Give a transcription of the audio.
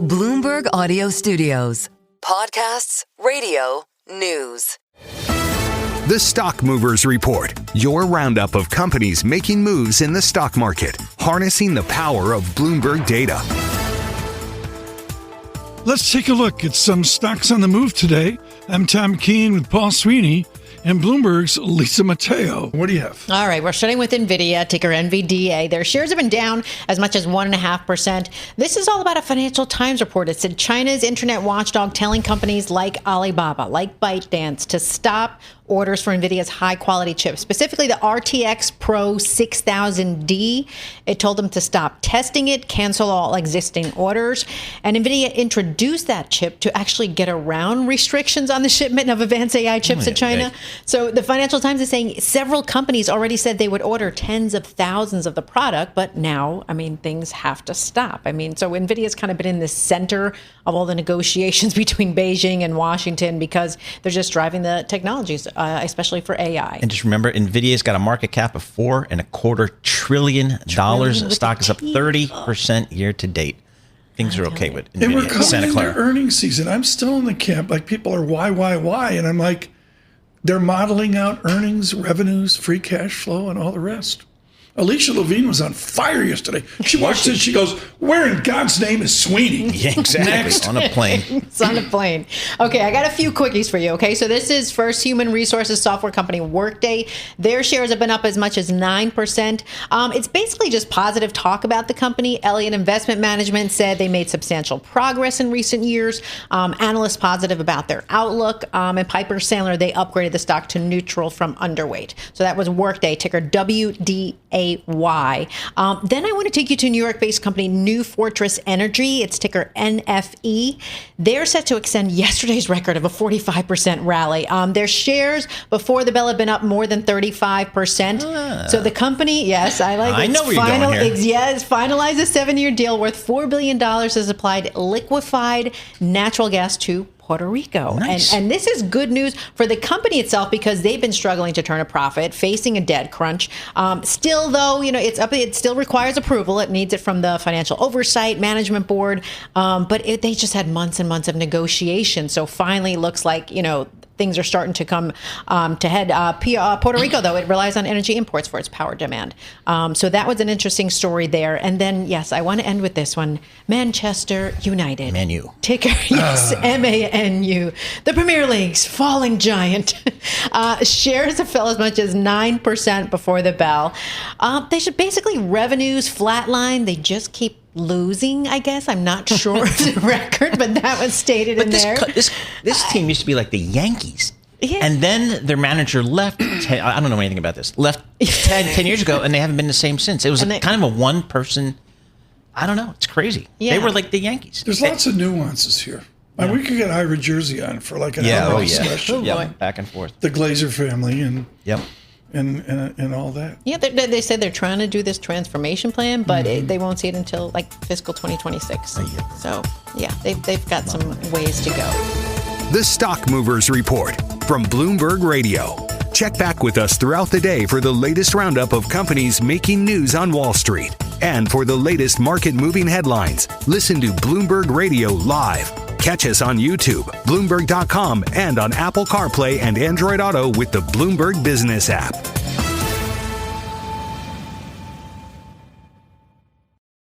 Bloomberg Audio Studios. Podcasts, radio, news. The Stock Movers Report, your roundup of companies making moves in the stock market, harnessing the power of Bloomberg data. Let's take a look at some stocks on the move today. I'm Tom Keene with Paul Sweeney and Bloomberg's Lisa Mateo. What do you have? All right, we're starting with Nvidia, ticker NVDA. Their shares have been down as much as 1.5%. This is all about a Financial Times report. It said China's internet watchdog telling companies like Alibaba, like ByteDance, to stop orders for Nvidia's high-quality chips, specifically the RTX Pro 6000D. It told them to stop testing it, cancel all existing orders. And Nvidia introduced that chip to actually get around restrictions on the shipment of advanced AI chips to China. So the Financial Times is saying several companies already said they would order tens of thousands of the product, but now, things have to stop. So Nvidia's kind of been in the center of all the negotiations between Beijing and Washington because they're just driving the technologies, especially for AI. And just remember, Nvidia's got a market cap of $4.25 trillion. Stock is up 30% year to date. Things are okay with Nvidia. And we're coming Santa Clara. into earnings season. I'm still in the camp. Like, people are why? And I'm like, they're modeling out earnings, revenues, free cash flow, and all the rest. Alicia Levine was on fire yesterday. She watched it. She goes, where in God's name is Sweeney? Yeah, exactly. Next. On a plane. It's on a plane. Okay, I got a few quickies for you. Okay, so this is first human resources software company Workday. Their shares have been up as much as 9%. It's basically just positive talk about the company. Elliott Investment Management said they made substantial progress in recent years. Analysts positive about their outlook. And Piper Sandler, they upgraded the stock to neutral from underweight. So that was Workday, ticker WDAY. Then I want to take you to New York-based company New Fortress Energy. It's ticker NFE. They're set to extend yesterday's record of a 45% rally. Their shares before the bell have been up more than 35%. So the company, yes, I like it. I know where you're going here. It's finalized a 7-year deal worth $4 billion has applied liquefied natural gas to Puerto Rico. Nice. And this is good news for the company itself because they've been struggling to turn a profit, facing a debt crunch. Still, though, it still requires approval. It needs it from the Financial Oversight Management Board. But they just had months and months of negotiation. So finally, looks like, things are starting to come to head. Puerto Rico, though, it relies on energy imports for its power demand. So that was an interesting story there. And then, yes, I want to end with this one. Manchester United. Manu. Ticker, yes, MANU. The Premier League's falling giant. Shares have fell as much as 9% before the bell. They should basically revenues flatline. They just keep losing, I guess. I'm not sure of the record, but that was stated in there. This team used to be like the Yankees. Yeah. And then their manager left. I don't know anything about this. Left 10 years ago, and they haven't been the same since. It was kind of a one-person. I don't know. It's crazy. Yeah. They were like the Yankees. There's lots of nuances here. Yeah. We could get Ira Jersey on for like an hour discussion. Yeah, back and forth. The Glazer family and all that. Yeah, they said they're trying to do this transformation plan, but they won't see it until like fiscal 2026. So, yeah, they've got some ways to go. The Stock Movers Report from Bloomberg Radio. Check back with us throughout the day for the latest roundup of companies making news on Wall Street. And for the latest market-moving headlines, listen to Bloomberg Radio live. Catch us on YouTube, Bloomberg.com, and on Apple CarPlay and Android Auto with the Bloomberg Business app.